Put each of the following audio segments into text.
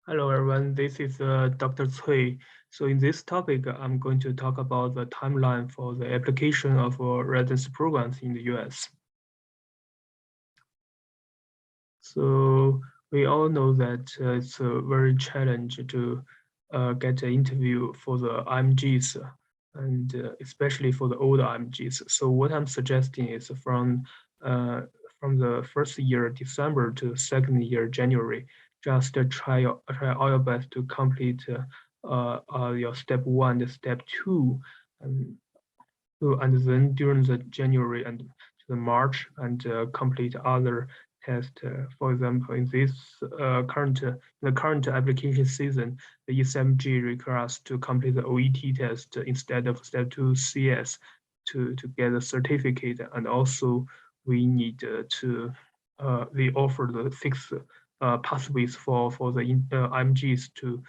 Hello everyone, this is Dr. Cui. So in this topic, I'm going to talk about the timeline for the application of residency programs in the US. So we all know that it's a very challenge to get an interview for the IMGs and especially for the old IMGs. So what I'm suggesting is from the first year December to second year January, just try all your best to complete your step one, the step two, and and then during the January and to the March and complete other tests. For example, in this the current application season, the ECMG requires to complete the OET test instead of step two CS to get a certificate, and also we need they offer the six pathways for the IMGs to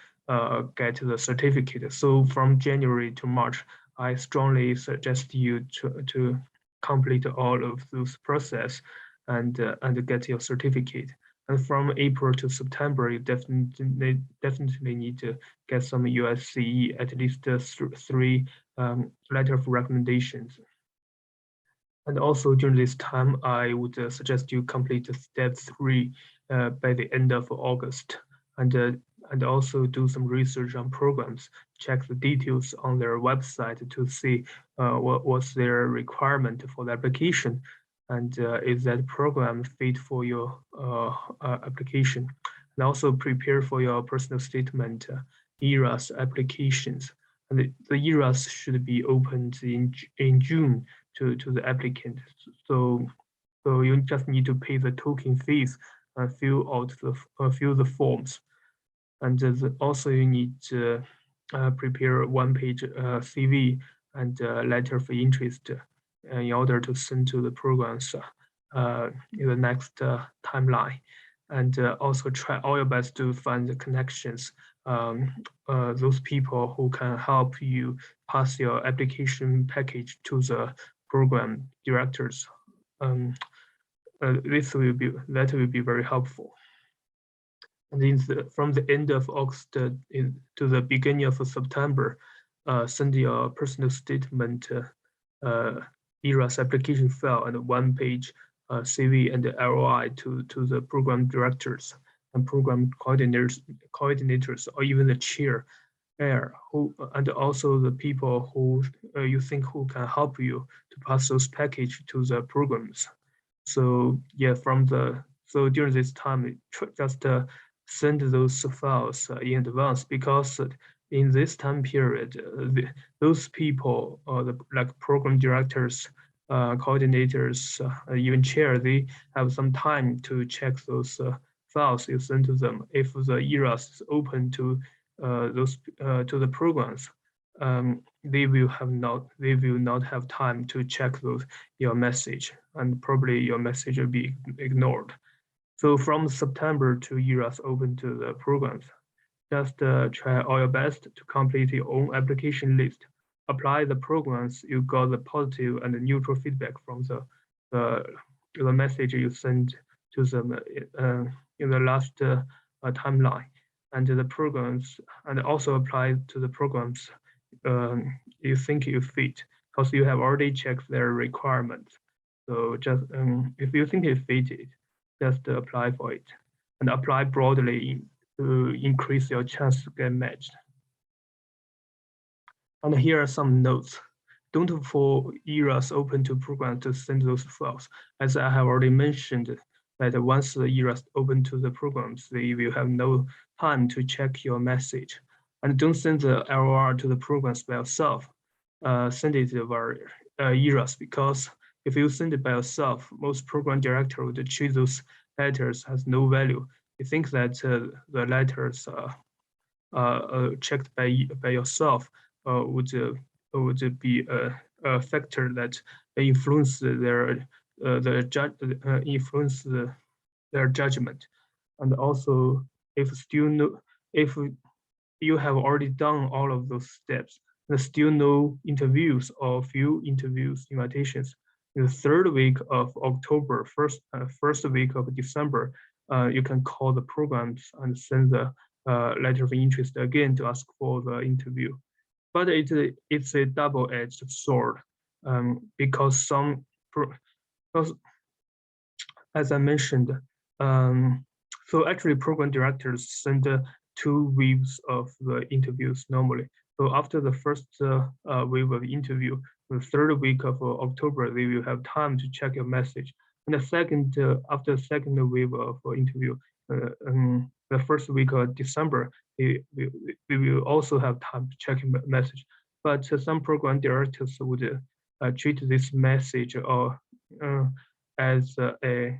get the certificate. So from January to March, I strongly suggest you to complete all of those process and get your certificate. And from April to September, you definitely need to get some USCE, at least three letter of recommendations. And also during this time, I would suggest you complete step three by the end of August, and uh, and also do some research on programs. Check the details on their website to see what's their requirement for the application, and is that program fit for your application. And also prepare for your personal statement, ERAS applications. And the ERAS should be opened in June to the applicant. So so you just need to pay the token fees and fill the forms. And also you need to prepare one-page CV and letter of interest in order to send to the programs in the next timeline. And also try all your best to find the connections, those people who can help you pass your application package to the program directors. Um, that will be very helpful. And from the end of August to the beginning of September, send your personal statement, ERAS application file, and one-page CV and ROI to the program directors and program coordinators, or even the chair who and also the people who you think who can help you to pass those package to the programs. So yeah, so during this time, just send those files in advance, because in this time period, those people, like program directors, coordinators, even chair, they have some time to check those files you send to them. If the ERAS is open those to the programs, they will not have time to check your message, and probably your message will be ignored. So from September to ERAS open to the programs, just try all your best to complete your own application list. Apply the programs you got the positive and neutral feedback from the, the message you sent to them in the last timeline, and the programs, and also apply to the programs you think you fit, because you have already checked their requirements. So just if you think it fitted, just apply for it, and apply broadly to increase your chance to get matched. And here are some notes. Don't for ERAS open to programs to send those files. As I have already mentioned, that once the ERAS open to the programs, they will have no time to check your message. And don't send the LOR to the programs by yourself. Send it via ERAS, because if you send it by yourself, most program director would treat those letters as no value. They think that the letters checked by yourself would be a factor that influence influence their judgment. And also, if you have already done all of those steps, there's still no interviews or few interviews invitations. In the third week of October, first week of December, you can call the programs and send the letter of interest again to ask for the interview. But it's a double-edged sword because because as I mentioned, um, so actually program directors send 2 weeks of the interviews normally. So after the first wave of interview, the third week of October, they will have time to check your message. And the second, after the second wave of interview, the first week of December, we will also have time to check your message. But some program directors would treat this message or as a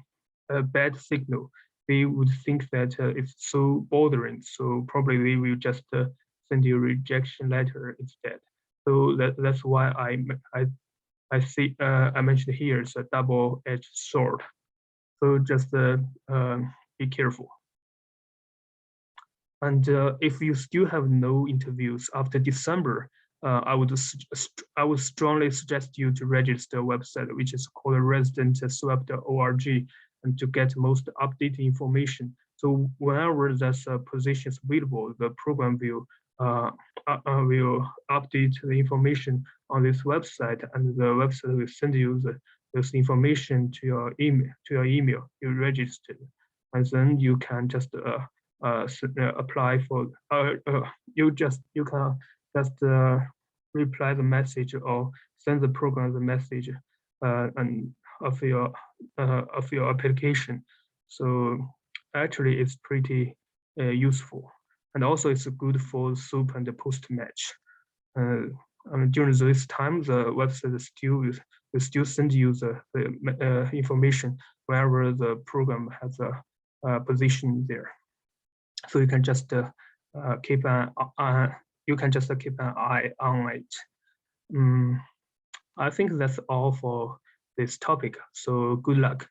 bad signal. They would think that it's so bothering, so probably they will just send you a rejection letter instead. So that's why I see I mentioned here it's a double-edged sword. So just be careful. And if you still have no interviews after December, I would strongly suggest you to register a website which is called residency.org and to get most updated information. So whenever there's positions available, the program will update the information on this website, and the website will send you this information to your email you registered, and then you can just apply for you can just reply the message or send the program the message and of your application. So actually it's pretty useful, and also it's good for SOAP and the post match. During this time, the website will still send you the information wherever the program has a position there. So you can just keep an eye on it. I think that's all for this topic. So good luck.